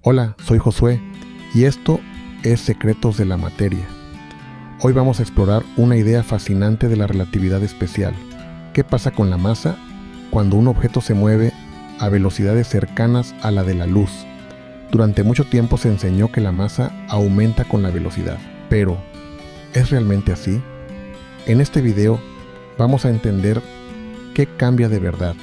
Hola, soy Josué y esto es Secretos de la Materia. Hoy vamos a explorar una idea fascinante de la relatividad especial. ¿Qué pasa con la masa cuando un objeto se mueve a velocidades cercanas a la de la luz? Durante mucho tiempo se enseñó que la masa aumenta con la velocidad, pero ¿es realmente así? En este video vamos a entender qué cambia de verdad,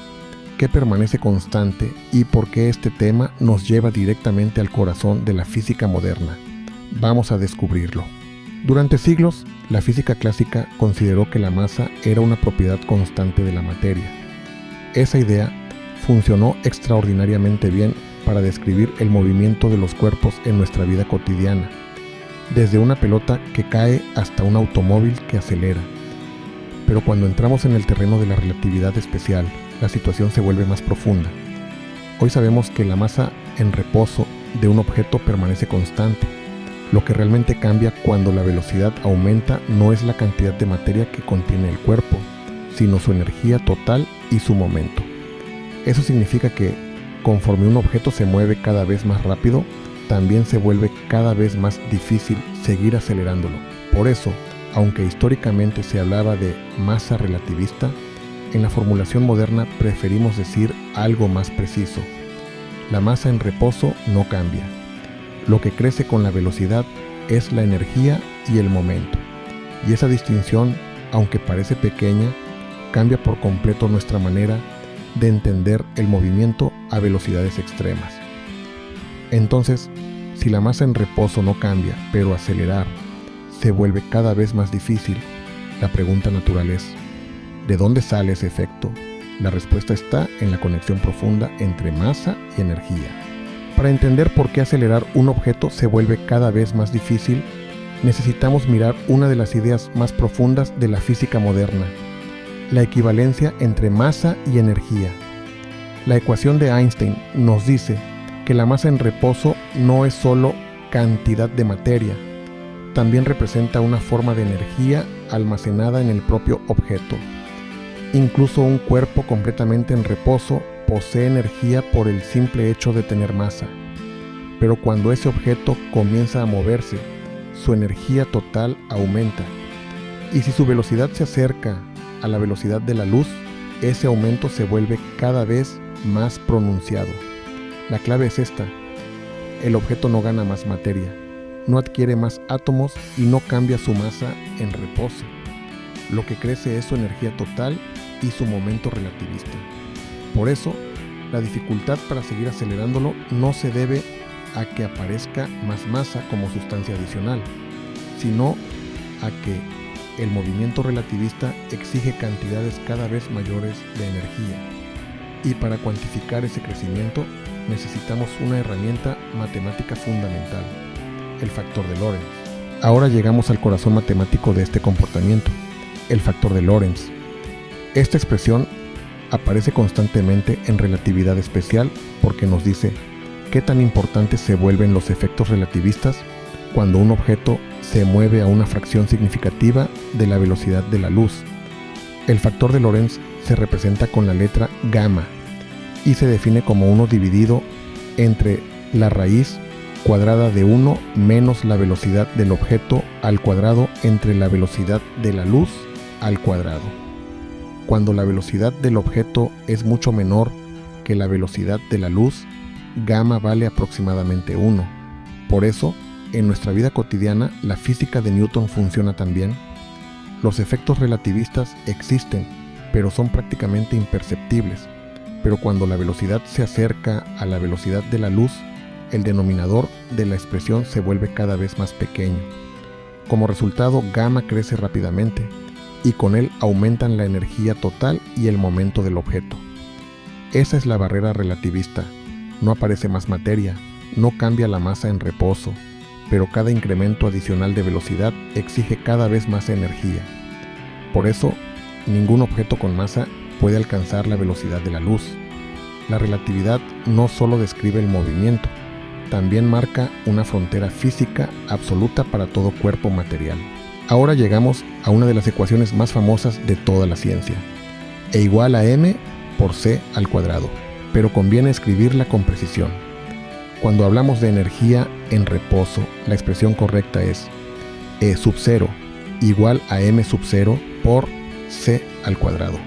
qué permanece constante y por qué este tema nos lleva directamente al corazón de la física moderna. Vamos a descubrirlo. Durante siglos, la física clásica consideró que la masa era una propiedad constante de la materia. Esa idea funcionó extraordinariamente bien para describir el movimiento de los cuerpos en nuestra vida cotidiana, desde una pelota que cae hasta un automóvil que acelera. Pero cuando entramos en el terreno de la relatividad especial, la situación se vuelve más profunda. Hoy sabemos que la masa en reposo de un objeto permanece constante. Lo que realmente cambia cuando la velocidad aumenta no es la cantidad de materia que contiene el cuerpo, sino su energía total y su momento. Eso significa que, conforme un objeto se mueve cada vez más rápido, también se vuelve cada vez más difícil seguir acelerándolo. Por eso, aunque históricamente se hablaba de masa relativista, en la formulación moderna preferimos decir algo más preciso. La masa en reposo no cambia. Lo que crece con la velocidad es la energía y el momento. Y esa distinción, aunque parece pequeña, cambia por completo nuestra manera de entender el movimiento a velocidades extremas. Entonces, si la masa en reposo no cambia, pero acelerar se vuelve cada vez más difícil, la pregunta natural es: ¿de dónde sale ese efecto? La respuesta está en la conexión profunda entre masa y energía. Para entender por qué acelerar un objeto se vuelve cada vez más difícil, necesitamos mirar una de las ideas más profundas de la física moderna: la equivalencia entre masa y energía. La ecuación de Einstein nos dice que la masa en reposo no es solo cantidad de materia, también representa una forma de energía almacenada en el propio objeto. Incluso un cuerpo completamente en reposo posee energía por el simple hecho de tener masa. Pero cuando ese objeto comienza a moverse, su energía total aumenta. Y si su velocidad se acerca a la velocidad de la luz, ese aumento se vuelve cada vez más pronunciado. La clave es esta: el objeto no gana más materia, no adquiere más átomos y no cambia su masa en reposo. Lo que crece es su energía total y su momento relativista. Por eso, la dificultad para seguir acelerándolo no se debe a que aparezca más masa como sustancia adicional, sino a que el movimiento relativista exige cantidades cada vez mayores de energía. Y para cuantificar ese crecimiento, necesitamos una herramienta matemática fundamental: el factor de Lorentz. Ahora llegamos al corazón matemático de este comportamiento: el factor de Lorentz. Esta expresión aparece constantemente en relatividad especial porque nos dice qué tan importantes se vuelven los efectos relativistas cuando un objeto se mueve a una fracción significativa de la velocidad de la luz. El factor de Lorentz se representa con la letra gamma y se define como 1 dividido entre la raíz cuadrada de 1 menos la velocidad del objeto al cuadrado entre la velocidad de la luz al cuadrado. Cuando la velocidad del objeto es mucho menor que la velocidad de la luz, gamma vale aproximadamente 1. Por eso, en nuestra vida cotidiana, la física de Newton funciona también. Los efectos relativistas existen, pero son prácticamente imperceptibles. Pero cuando la velocidad se acerca a la velocidad de la luz, el denominador de la expresión se vuelve cada vez más pequeño. Como resultado, gamma crece rápidamente, y con él aumentan la energía total y el momento del objeto. Esa es la barrera relativista. No aparece más materia, no cambia la masa en reposo, pero cada incremento adicional de velocidad exige cada vez más energía. Por eso, ningún objeto con masa puede alcanzar la velocidad de la luz. La relatividad no solo describe el movimiento, también marca una frontera física absoluta para todo cuerpo material. Ahora llegamos a una de las ecuaciones más famosas de toda la ciencia: E igual a m por c al cuadrado, pero conviene escribirla con precisión. Cuando hablamos de energía en reposo, la expresión correcta es E sub 0 igual a m sub 0 por c al cuadrado.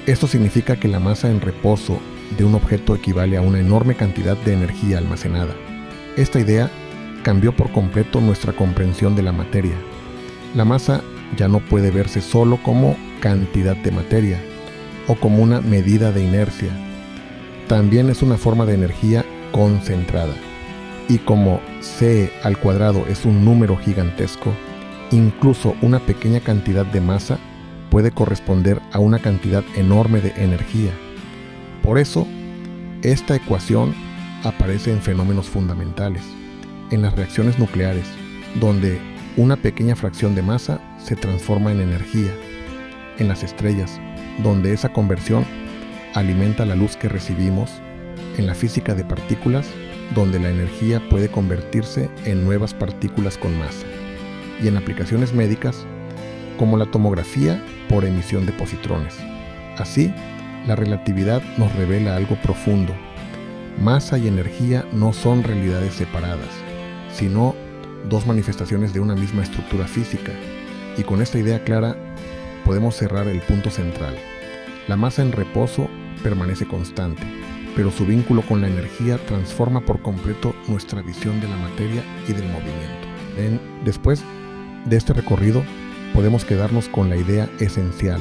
Esto significa que la masa en reposo de un objeto equivale a una enorme cantidad de energía almacenada. Esta idea cambió por completo nuestra comprensión de la materia. La masa ya no puede verse solo como cantidad de materia o como una medida de inercia. También es una forma de energía concentrada. Y como c al cuadrado es un número gigantesco, incluso una pequeña cantidad de masa puede corresponder a una cantidad enorme de energía. Por eso, esta ecuación aparece en fenómenos fundamentales, en las reacciones nucleares, donde una pequeña fracción de masa se transforma en energía, en las estrellas, donde esa conversión alimenta la luz que recibimos, en la física de partículas, donde la energía puede convertirse en nuevas partículas con masa, y en aplicaciones médicas, como la tomografía por emisión de positrones. Así, la relatividad nos revela algo profundo. Masa y energía no son realidades separadas, sino dos manifestaciones de una misma estructura física, y con esta idea clara podemos cerrar el punto central. La masa en reposo permanece constante, pero su vínculo con la energía transforma por completo nuestra visión de la materia y del movimiento. Después de este recorrido, podemos quedarnos con la idea esencial.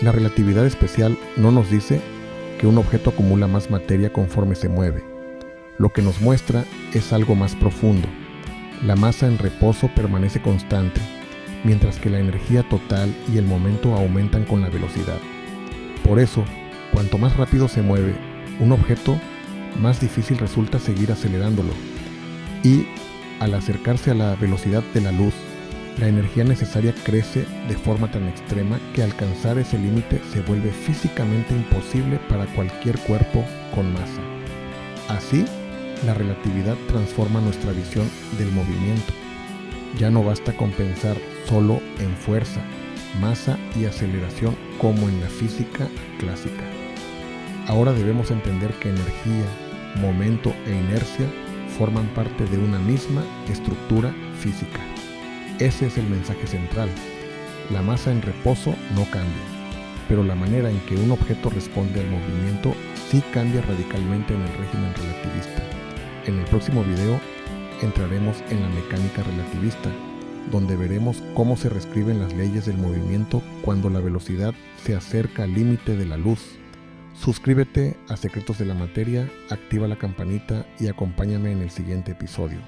La relatividad especial no nos dice que un objeto acumula más materia conforme se mueve. Lo que nos muestra es algo más profundo. La masa en reposo permanece constante, mientras que la energía total y el momento aumentan con la velocidad. Por eso, cuanto más rápido se mueve un objeto, más difícil resulta seguir acelerándolo. Y, al acercarse a la velocidad de la luz, la energía necesaria crece de forma tan extrema que alcanzar ese límite se vuelve físicamente imposible para cualquier cuerpo con masa. Así, la relatividad transforma nuestra visión del movimiento. Ya no basta con pensar solo en fuerza, masa y aceleración como en la física clásica. Ahora debemos entender que energía, momento e inercia forman parte de una misma estructura física. Ese es el mensaje central. La masa en reposo no cambia, pero la manera en que un objeto responde al movimiento sí cambia radicalmente en el régimen relativista. En el próximo video entraremos en la mecánica relativista, donde veremos cómo se reescriben las leyes del movimiento cuando la velocidad se acerca al límite de la luz. Suscríbete a Secretos de la Materia, activa la campanita y acompáñame en el siguiente episodio.